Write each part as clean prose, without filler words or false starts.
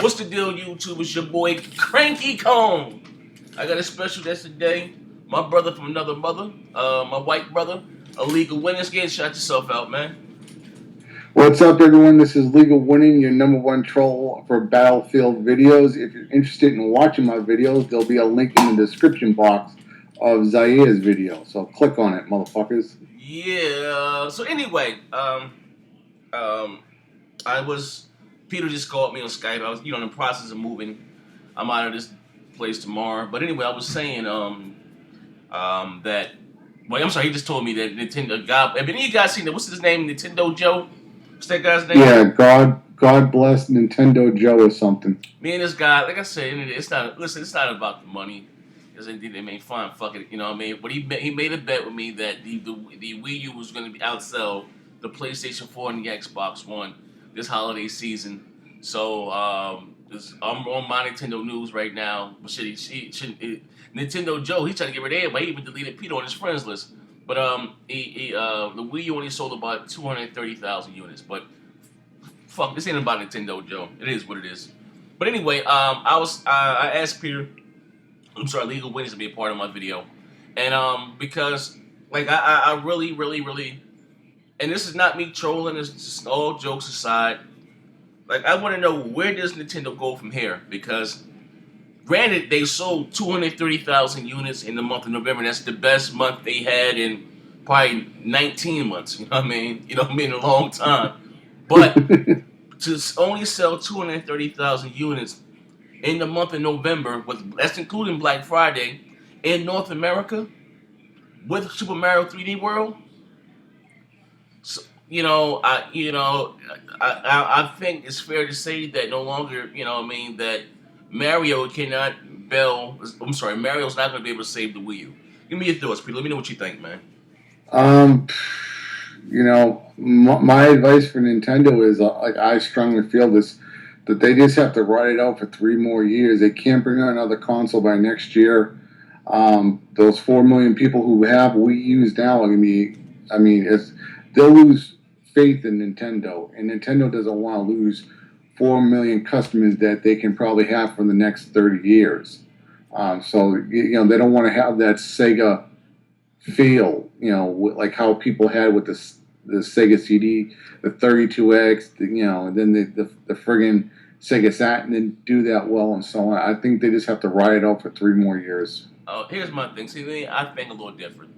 What's the deal, YouTube? It's your boy Cranky Cone. I got a special guest today. My brother from another mother, my white brother, Illegal Winnings. Shout yourself out, man. What's up, everyone? This is Legal Winning, your number one troll for Battlefield videos. If you're interested in watching my videos, there'll be a link in the description box of Zair's video. So click on it, motherfuckers. Yeah. So anyway, Peter just called me on Skype. I was, in the process of moving. I'm out of this place tomorrow. But anyway, I was saying, that. Well, I'm sorry. He just told me that Nintendo. Have any of you guys seen that? What's his name? Nintendo Joe. What's that guy's name? Yeah, God bless Nintendo Joe or something. Me and this guy, like I said, it's not. Listen, it's not about the money. Because they made fine, fuck it, you know what I mean. But he made a bet with me that the Wii U was going to outsell the PlayStation 4 and the Xbox One this holiday season. So I'm on my Nintendo news right now. But Nintendo Joe, he's trying to get rid of everybody. He even deleted Peter on his friends list. But the Wii U only sold about 230,000 units. But fuck, this ain't about Nintendo Joe. It is what it is. But anyway, I asked Peter. I'm sorry, Legal Winnings to be a part of my video, and because like I really, and this is not me trolling. It's just all jokes aside. Like I want to know, where does Nintendo go from here? Because granted, they sold 230,000 units in the month of November. That's the best month they had in probably 19 months. You know what I mean? A long time. But to only sell 230,000 units in the month of November, that's including Black Friday, in North America, with Super Mario 3D World. So, I think it's fair to say that no longer, that Mario's not going to be able to save the Wii U. Give me your thoughts, Pete. Let me know what you think, man. My advice for Nintendo is, I strongly feel this, that they just have to ride it out for 3 more years. They can't bring out another console by next year. Those 4 million people who have Wii U's now, they'll lose faith in Nintendo, and Nintendo doesn't want to lose 4 million customers that they can probably have for the next 30 years. So they don't want to have that Sega feel, like how people had with the Sega CD, the 32X, and then the friggin' Sega Saturn didn't do that well and so on. I think they just have to ride it out for 3 more years. Here's my thing. See, I think a little different.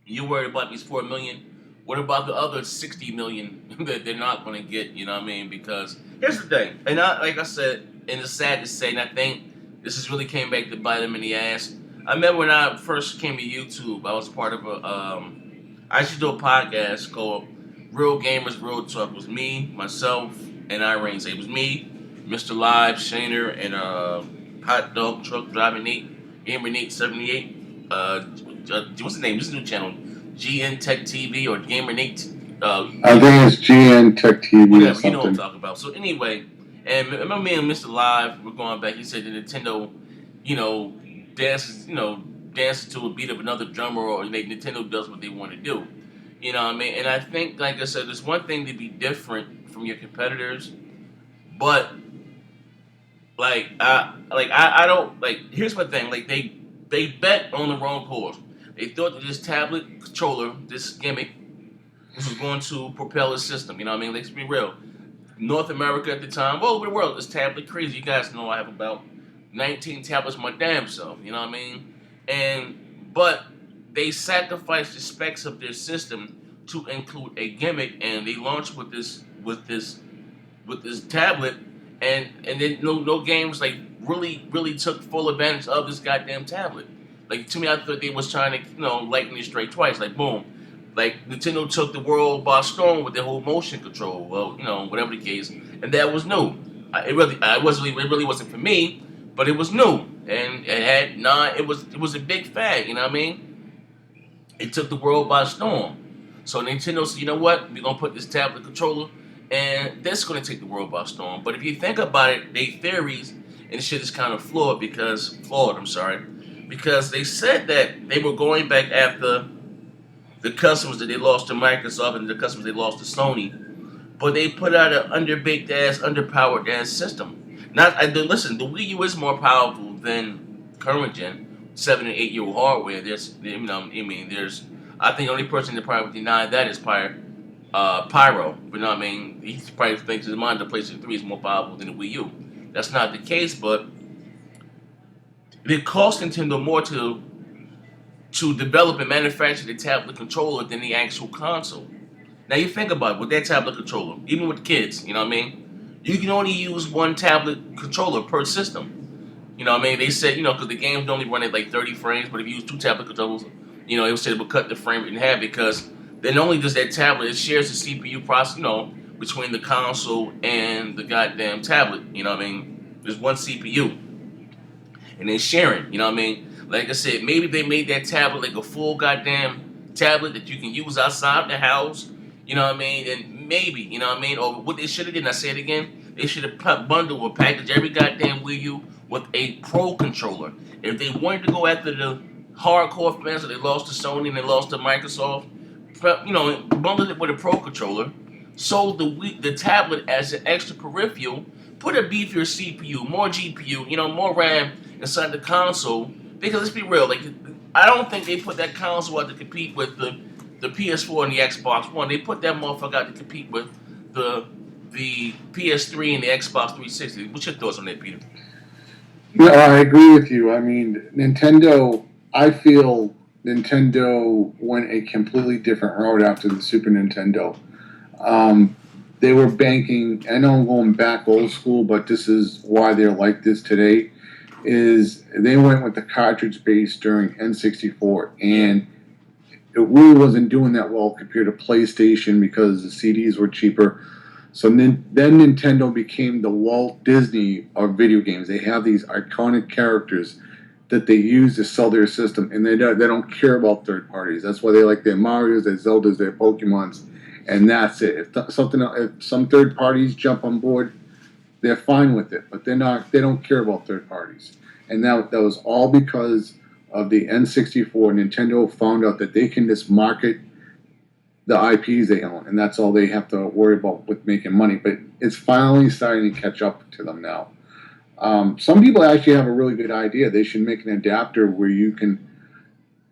You worried about these 4 million? What about the other 60 million that they're not going to get? You know what I mean? Because here's the thing, and like I said, and it's sad to say, and I think this has really came back to bite them in the ass. I remember when I first came to YouTube, I was part of I used to do a podcast called Real Gamers, Real Talk. It was me, myself, and Irene. So it was me, Mr. Live, Shaner, and Hot Dog Truck Driving Nate, Gamer Nate 78. What's the name? This is a new channel, GN Tech TV or Gamer Nate. I think it's GN Tech TV whatever, or something. You know what I'm talking about. So anyway, and remember me and Mr. Live, we're going back. He said that Nintendo, dances to a beat of another drummer, or Nintendo does what they want to do. You know what I mean? And I think, like I said, there's one thing to be different from your competitors, but I don't here's my thing. Like they bet on the wrong course. They thought that this tablet controller, this gimmick, this was going to propel the system. You know what I mean? Let's be real. North America at the time, all over the world, this tablet crazy. You guys know I have about 19 tablets my damn self. You know what I mean? But they sacrificed the specs of their system to include a gimmick, and they launched with this tablet, and then no games really took full advantage of this goddamn tablet. Like, to me, I thought they was trying to lighten it straight twice. Like, boom, like Nintendo took the world by storm with their whole motion control. Well, whatever the case, and that was new. It really wasn't for me, but it was new. And it was a big fad, you know what I mean? It took the world by storm. So Nintendo said, you know what? We're gonna put this tablet controller, and that's gonna take the world by storm. But if you think about it, their theories and the shit is kind of flawed because they said that they were going back after the customers that they lost to Microsoft and the customers they lost to Sony, but they put out an underbaked ass, underpowered ass system. Not listen. The Wii U is more powerful than current gen 7 and 8 year old hardware. There's, you know, I mean, there's. I think the only person that probably would deny that is Pyro. But no, I mean, he probably thinks in his mind the PlayStation 3 is more powerful than the Wii U. That's not the case, but it cost Nintendo more to develop and manufacture the tablet controller than the actual console. Now you think about it, with that tablet controller, even with kids, you know what I mean? You can only use one tablet controller per system. You know what I mean? They said, you know, because the games only run at like 30 frames, but if you use two tablet controllers, you know, it was said it would cut the frame rate in half because then only does that tablet, it shares the CPU process, you know, between the console and the goddamn tablet. You know what I mean? There's one CPU and they're sharing, you know what I mean? Like I said, maybe they made that tablet like a full goddamn tablet that you can use outside the house, you know what I mean? And maybe, you know what I mean? Or what they should have did, and I say it again, they should have bundled or packaged every goddamn Wii U with a Pro controller. If they wanted to go after the hardcore fans, so they lost to Sony and they lost to Microsoft, you know, bundled it with a Pro controller, sold the tablet as an extra peripheral, put a beefier CPU, more GPU, you know, more RAM inside the console. Because let's be real, like I don't think they put that console out to compete with the PS4 and the Xbox One. They put that motherfucker out to compete with the PS3 and the Xbox 360. What's your thoughts on that, Peter? No, I agree with you. I mean, Nintendo. I feel Nintendo went a completely different road after the Super Nintendo. Um, they were banking. I know I'm going back old school, but this is why they're like this today. Is they went with the cartridge base during N64, and it really wasn't doing that well compared to PlayStation because the CDs were cheaper. So then Nintendo became the Walt Disney of video games. They have these iconic characters that they use to sell their system, and they don't care about third parties. That's why they like their Mario's, their Zeldas, their Pokemons, and that's it. If some third parties jump on board, they're fine with it, but they don't care about third parties. And that was all because of the N64. Nintendo found out that they can just market the IPs they own, and that's all they have to worry about with making money. But it's finally starting to catch up to them now. Some people actually have a really good idea. They should make an adapter where you can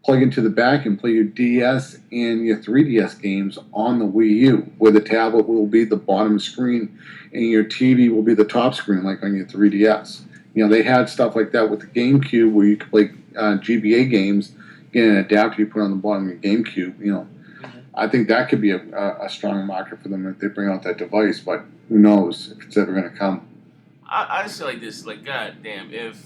plug into the back and play your DS and your 3DS games on the Wii U, where the tablet will be the bottom screen and your TV will be the top screen, like on your 3DS. You know, they had stuff like that with the GameCube, where you could play GBA games, get an adapter you put on the bottom of your GameCube. You know, I think that could be a strong market for them if they bring out that device. But who knows if it's ever going to come? I just say like this, like goddamn, if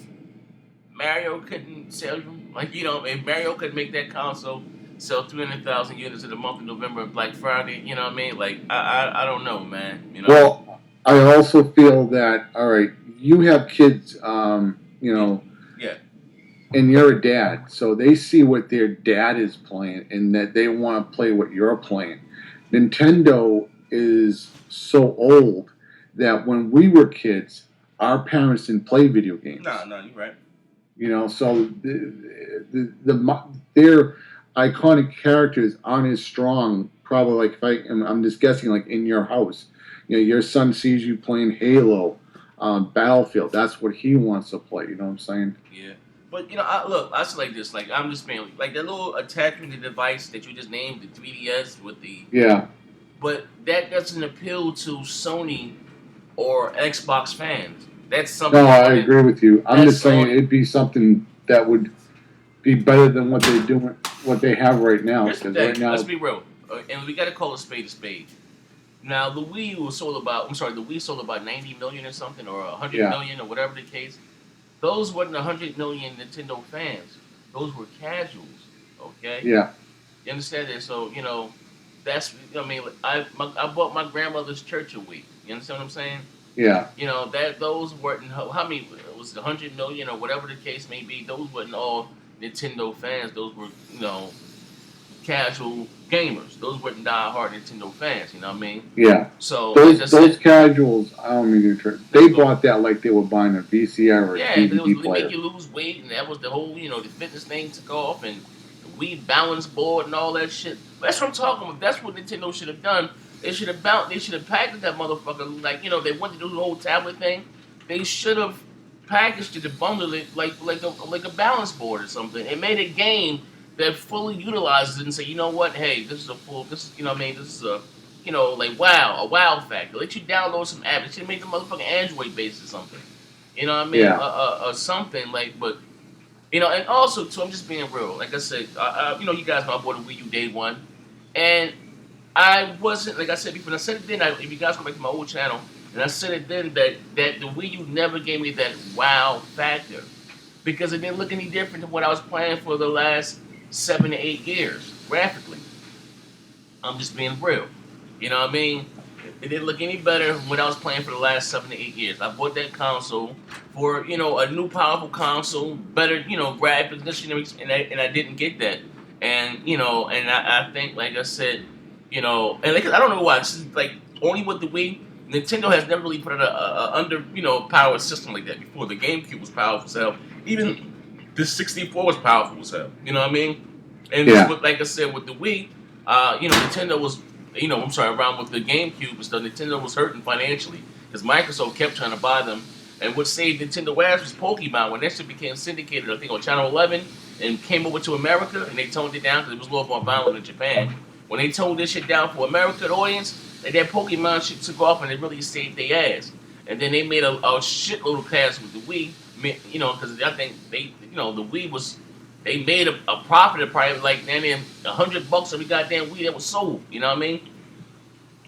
Mario couldn't sell you, like you know, if Mario could make that console sell 300,000 units in the month of November and Black Friday, you know what I mean? Like I don't know, man. You know. Well, I also feel that all right, you have kids, you know, yeah, and you're a dad, so they see what their dad is playing, and that they want to play what you're playing. Nintendo is so old that when we were kids, our parents didn't play video games. No, you're right. You know, so their iconic characters aren't as strong. Probably like I'm just guessing, like in your house, you know, your son sees you playing Halo, Battlefield. That's what he wants to play. You know what I'm saying? Yeah. But you know, I say like this, like I'm just saying, like that little attachment device that you just named, the 3DS with the Yeah. but that doesn't appeal to Sony or Xbox fans. That's something. No, I agree with you. I'm just saying Sony. it'd be something that would be better than what they're doing, what they have right now. Here's the Because right thing. now, Let's be real, and we got to call a spade a spade. Now the Wii U was sold about. I'm sorry, the Wii sold about 90 million or something, or 100 Yeah. million, or whatever the case. Those wasn't 100 million Nintendo fans. Those were casuals. Okay. yeah, You understand that? So you know, that's. I mean, I bought my grandmother's church a Wii. You understand what I'm saying? yeah. You know that those weren't how many was it 100 million or whatever the case may be. Those weren't all Nintendo fans. Those were casual gamers. Those weren't die-hard Nintendo fans. You know what I mean? Yeah, So like I those said, casuals. I don't mean to. They bought that like they were buying a VCR or a yeah, but it DVD was to player. make you lose weight, and that was the whole the fitness thing took off, and the Wii balance board and all that shit. That's what I'm talking about. That's what Nintendo should have done. They should have packaged that motherfucker like they wanted to do the whole tablet thing. they should have packaged it and bundled it like a balance board or something, and made a game that fully utilizes it and say, you know what, hey, this is a full, this is, you know what I mean, this is a, you know, like wow, a wow factor. Let you download some apps. It should make the motherfucking Android based or something. You know what I mean? Yeah. Something like, but you know, and also too, I'm just being real. Like I said, you know, you guys know I bought a Wii U day one, and I wasn't like I said before. And I said it then. If you guys go back to my old channel, and I said it then that the Wii U never gave me that wow factor because it didn't look any different than what I was playing for the last 7 to 8 years graphically. I'm just being real. You know what I mean? It didn't look any better than what I was playing for the last 7 to 8 years. I bought that console for, you know, a new powerful console, better, you know, graphics, and I didn't get that. And, you know, and I think, like I said, you know, and like, I don't know why. It's just like only with the Wii, Nintendo has never really put out a under, you know, powered system like that before. The GameCube was powerful as hell. Even the 64 was powerful as hell. You know what I mean? And this, Yeah. like I said, with the Wii, you know, Nintendo was, you know, I'm sorry, around with the GameCube and stuff, Nintendo was hurting financially because Microsoft kept trying to buy them. And what saved Nintendo ass was Pokemon. When that shit became syndicated, I think on Channel 11, and came over to America, and they toned it down because it was a little more violent in Japan. When they toned this shit down for American audience, like that Pokemon shit took off and it really saved their ass. And then they made a shitload of cash with the Wii, you know, because I think they, you know, the Wii was, they made a profit of probably like $100 every goddamn Wii that was sold. You know what I mean?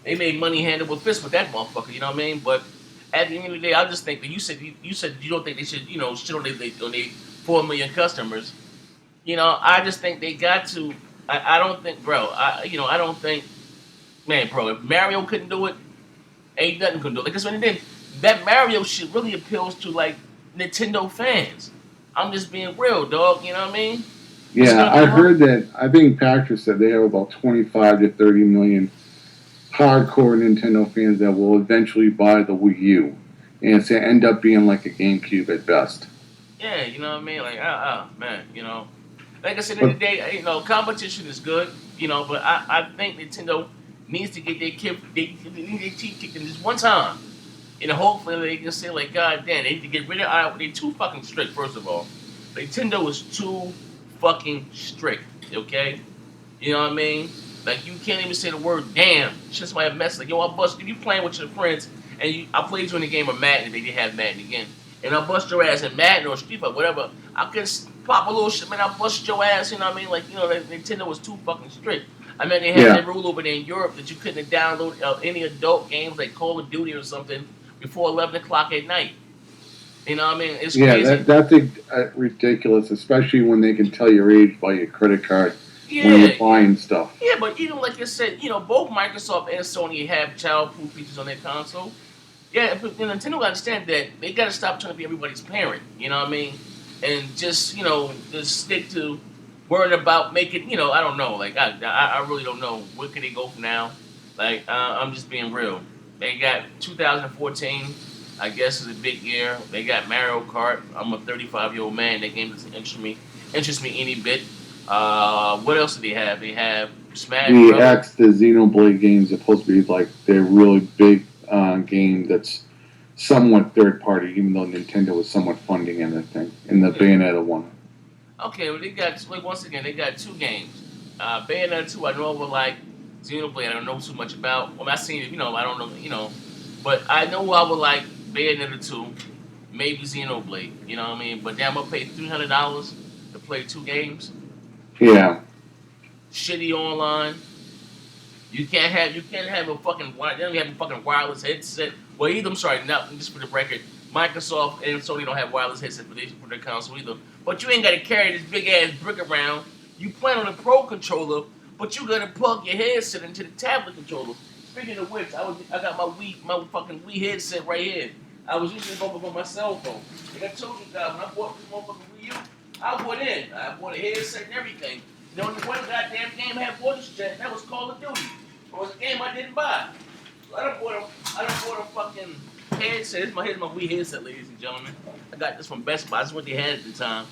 They made money hand over fist with that motherfucker. You know what I mean? But at the end of the day, I just think that you said you don't think they should, you know, shit on they 4 million customers. You know, I just think they got to. I don't think, bro. You know, I don't think, man, bro. If Mario couldn't do it, ain't nothing could do it. Like, that's what it did. That Mario shit really appeals to like Nintendo fans. I'm just being real, dog. You know what I mean? It's Yeah, gonna I be hard. heard that. I think Patrick said they have about 25 to 30 million hardcore Nintendo fans that will eventually buy the Wii U, and it's gonna end up being like a GameCube at best. Yeah, you know what I mean? Like, man, you know. Like I said, in the But day, you know, competition is good, you know, but I think Nintendo needs to get they need their teeth kicked in this one time. And hopefully they can say, like, God damn, they need to get rid of they're too fucking strict, first of all. Nintendo is too fucking strict, okay? You know what I mean? Like, you can't even say the word damn. It's just like a mess. Like, yo, I bust, if you playing with your friends, and I played you in the game of Madden, they didn't have Madden again, and I bust your ass in Madden or Street Fighter, whatever, I could pop a little shit, man, I bust your ass, you know what I mean? Like, you know, Nintendo was too fucking strict. I mean, they had yeah, that rule over there in Europe that you couldn't download any adult games like Call of Duty or something before 11 o'clock at night. You know what I mean? It's yeah, crazy. that's ridiculous, especially when they can tell your age by your credit card when you're Yeah, buying stuff. yeah, but even like I said, you know, both Microsoft and Sony have child-proof features on their console. Yeah, but Nintendo got to understand that they got to stop trying to be everybody's parent. You know what I mean? And just, you know, just stick to worrying about making. You know, I don't know. Like I really don't know where can they go from now. Like I'm just being real. They got 2014. I guess is a big year. They got Mario Kart. I'm a 35-year-old man. That game doesn't interest me any bit. What else do they have? They have Smash The Brothers. X, the Xenoblade games are supposed to be like their really big game that's somewhat third party, even though Nintendo was somewhat funding anything in the Yeah. Bayonetta one. Okay, well they got like once again they got two games. Bayonetta 2 I know of like Xenoblade I don't know too much about. Well I seen it, you know, I don't know, you know. But I know I would like Bayonetta 2, maybe Xenoblade, you know what I mean? But damn I'll pay $300 to play two games. Yeah, Shitty online. You can't have a fucking they don't have a fucking wireless headset. Well either I'm sorry, not just for the record, Microsoft and Sony don't have wireless headsets for their console either. But you ain't gotta carry this big ass brick around. You plan on a pro controller, but you gotta plug your headset into the tablet controller. Speaking of which, I got my fucking Wii headset right here. I was using it over on my cell phone. Like I told you guys, when I bought this motherfucking Wii U, I went in. I bought a headset and everything. The only one goddamn game had voice chat, and that was Call of Duty. It was a game I didn't buy. So I done bought a fucking headset. Here's my Wii headset, ladies and gentlemen. I got this from Best Buy. This is what they had at the time.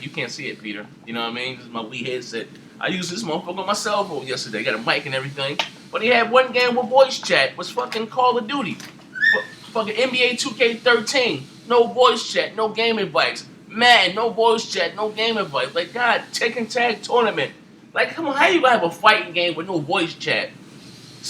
You can't see it, Peter. You know what I mean? This is my Wii headset. I used this motherfucker on my cell phone yesterday. Got a mic and everything. But he had one game with voice chat. Was fucking Call of Duty. Fucking NBA 2K13, no voice chat, no game advice. Man, no voice chat, no game advice. Like, God, Tekken Tag Tournament. Like, come on, how you gonna have a fighting game with no voice chat?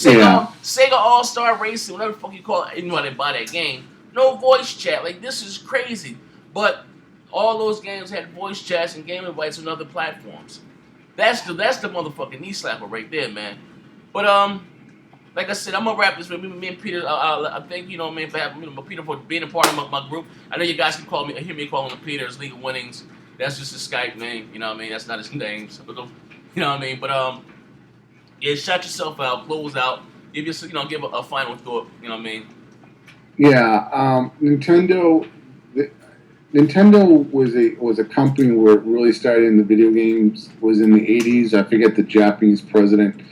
Yeah. Sega All Star Racing, whatever the fuck you call it, you know how they buy that game. No voice chat. Like, this is crazy. But all those games had voice chats and game invites on other platforms. That's the motherfucking knee slapper right there, man. But like I said, I'm gonna wrap this with me and Peter. I thank man Peter for being a part of my group. I know you guys can hear me calling him Peter. It's League of Winnings. That's just his Skype name. You know what I mean? That's not his name. So, you know what I mean? But yeah, shout yourself out, close out, give give a final thought. You know what I mean? Yeah. Nintendo was a company where it really started in the video games was in the 80s. I forget the Japanese president,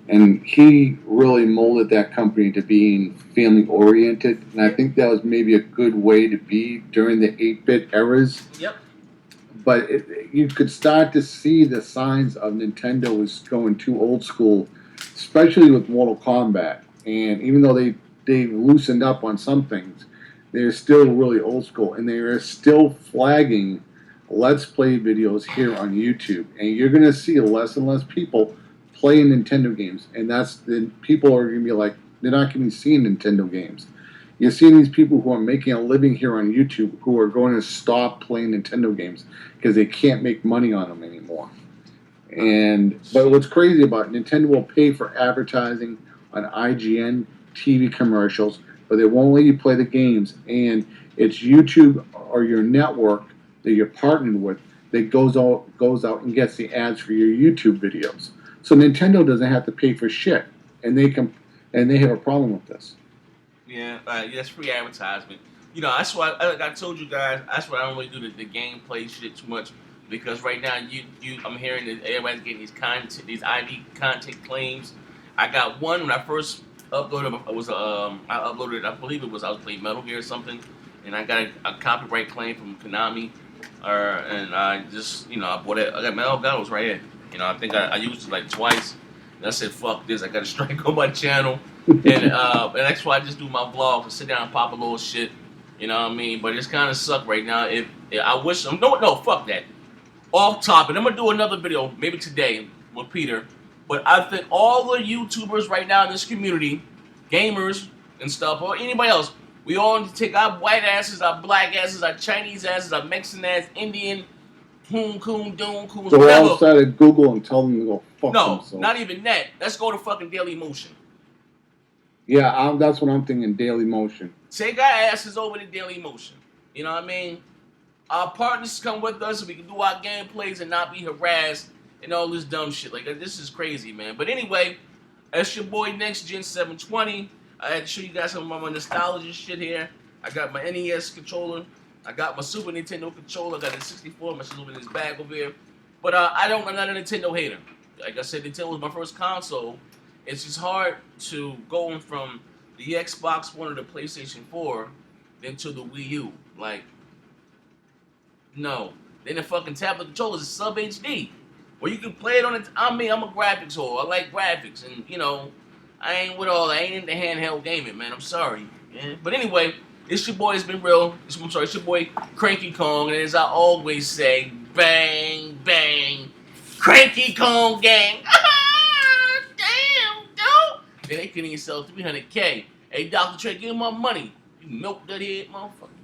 and he really molded that company to being family oriented. And I think that was maybe a good way to be during the 8-bit eras. Yep. But you could start to see the signs of Nintendo was going too old school, especially with Mortal Kombat. And even though they loosened up on some things, they're still really old school, and they are still flagging Let's Play videos here on YouTube. And you're going to see less and less people playing Nintendo games, and then people are going to be like, they're not going to be seeing Nintendo games. You're seeing these people who are making a living here on YouTube who are going to stop playing Nintendo games because they can't make money on them anymore. But what's crazy about it, Nintendo will pay for advertising on IGN TV commercials, but they won't let you play the games. And it's YouTube or your network that you're partnered with that goes out and gets the ads for your YouTube videos. So Nintendo doesn't have to pay for shit, and they have a problem with this. Yeah, that's free advertisement. That's why, like I told you guys, that's why I don't really do the gameplay shit too much, because right now I'm hearing that everybody's getting these ID content claims. I got one when I first uploaded. I believe I was playing Metal Gear or something, and I got a copyright claim from Konami, and I just I bought it. I got my Elgato's right here. I think I used it like twice. And I said, fuck this, I got a strike on my channel. And that's why I just do my vlogs and sit down and pop a little shit. You know what I mean? But it's kind of suck right now. If I wish, no, fuck that. Off topic, I'm going to do another video, maybe today, with Peter. But I think all the YouTubers right now in this community, gamers and stuff, or anybody else, we all need to take our white asses, our black asses, our Chinese asses, our Mexican ass, Indian, coons, So whatever. all started Google and tell them to go fuck themselves. No, not even that. Let's go to fucking Daily Motion. Yeah, that's what I'm thinking, Daily Motion. Take our asses over to Daily Motion. You know what I mean? Our partners come with us so we can do our gameplays and not be harassed and all this dumb shit. Like, this is crazy, man. But anyway, that's your boy Next Gen 720. I had to show you guys some of my nostalgia shit here. I got my NES controller. I got my Super Nintendo controller. I got a 64. My shit's over in this bag over here. But I'm not a Nintendo hater. Like I said, Nintendo was my first console. It's just hard to go from the Xbox One or the PlayStation 4 then to the Wii U. Like, no. Then the fucking tablet controller is sub HD. Where you can play it on it. I'm a graphics whore. I like graphics. And, I ain't with all that. I ain't into handheld gaming, man. I'm sorry. Yeah? But anyway, it's your boy. It's been real. It's your boy Cranky Kong. And as I always say, bang, bang. Cranky Kong gang. Damn, dude. Then they couldn't even sell 300K. Hey, Dr. Trey, give him my money. You milk that head, motherfucker.